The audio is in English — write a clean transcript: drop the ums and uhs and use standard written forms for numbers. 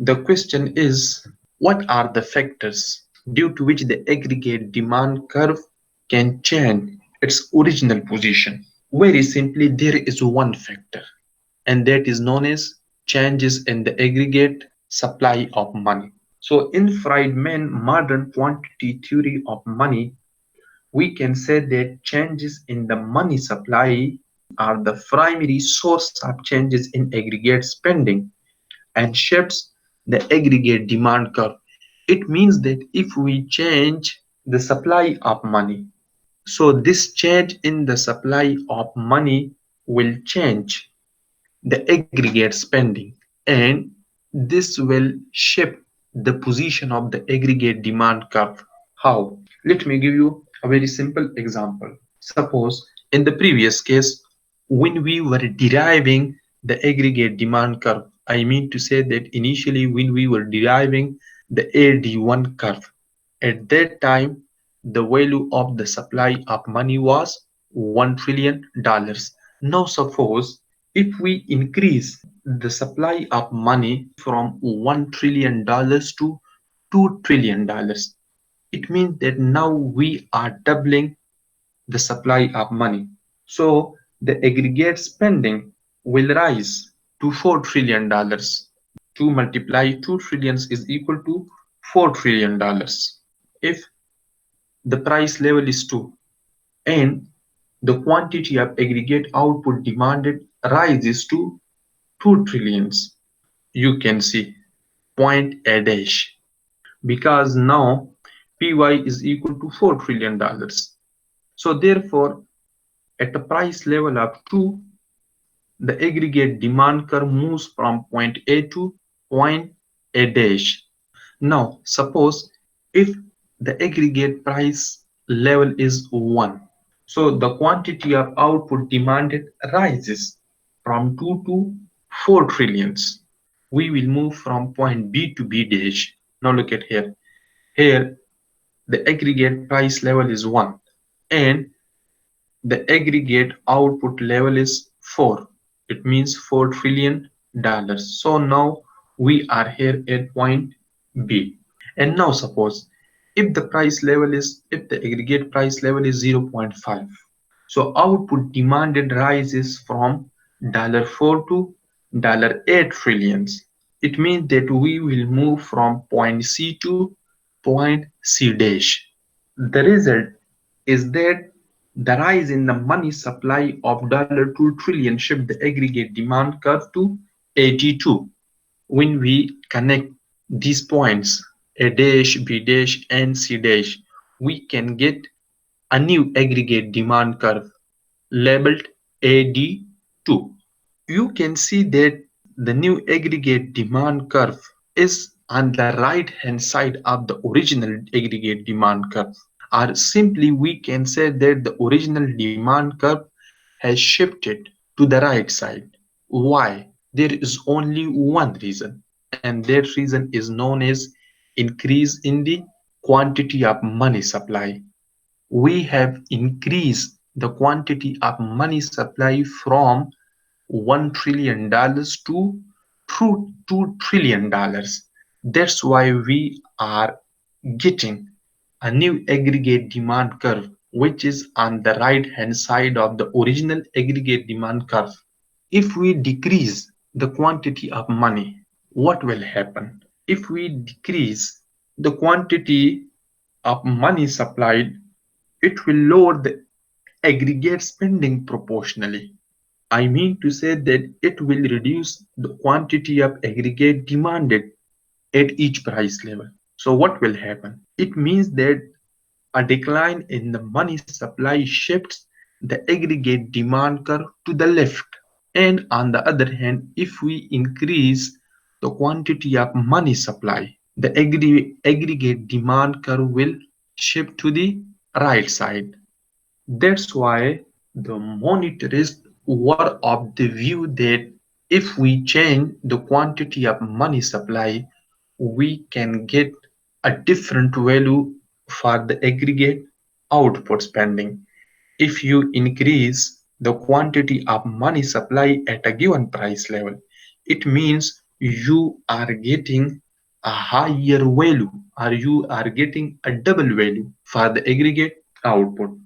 The question is, what are the factors due to which the aggregate demand curve can change its original position? Very simply, there is one factor, and that is known as changes in the aggregate supply of money. So, in Friedman modern quantity theory of money, we can say that changes in the money supply are the primary source of changes in aggregate spending and shapes the aggregate demand curve. It means that if we change the supply of money, so this change in the supply of money will change the aggregate spending, and this will shape the position of the aggregate demand curve. How? Let me give you a very simple example. Suppose in the previous case, when we were deriving the aggregate demand curve, I mean to say that initially when we were deriving the AD1 curve, at that time the value of the supply of money was $1 trillion. Now suppose if we increase the supply of money from $1 trillion to $2 trillion, it means that now we are doubling the supply of money. So the aggregate spending will rise to $4 trillion. 2 multiply 2 trillions is equal to $4 trillion. If the price level is 2 and the quantity of aggregate output demanded rises to 2 trillions, you can see point a dash, because now Py is equal to $4 trillion. So therefore, at a price level of 2, the aggregate demand curve moves from point A to point A dash. Now, suppose if the aggregate price level is 1, so the quantity of output demanded rises from 2 to 4 trillions. We will move from point B to B dash. Now look at here. Here, the aggregate price level is 1 and the aggregate output level is 4. It means $4 trillion. So now we are here at point B. And now suppose if the aggregate price level is 0.5, so output demanded rises from $4 to $8 trillions. It means that we will move from point C to point C dash. The result is that the rise in the money supply of $2 trillion shifts the aggregate demand curve to 82. When we connect these points A dash, B dash, and C dash, we can get a new aggregate demand curve labeled AD2. You can see that the new aggregate demand curve is on the right hand side of the original aggregate demand curve, or simply we can say that the original demand curve has shifted to the right side. Why? There is only one reason, and that reason is known as increase in the quantity of money supply. We have increased the quantity of money supply from $1 trillion to $2 trillion. That's why we are getting a new aggregate demand curve, which is on the right hand side of the original aggregate demand curve. If we decrease the quantity of money, what will happen? If we decrease the quantity of money supplied, it will lower the aggregate spending proportionally. I mean to say that it will reduce the quantity of aggregate demanded at each price level. So what will happen? It means that a decline in the money supply shifts the aggregate demand curve to the left. And on the other hand, if we increase the quantity of money supply, the aggregate demand curve will shift to the right side. That's why the monetarists were of the view that if we change the quantity of money supply, we can get a different value for the aggregate output spending. If you increase the quantity of money supply at a given price level, it means you are getting a higher value or you are getting a double value for the aggregate output.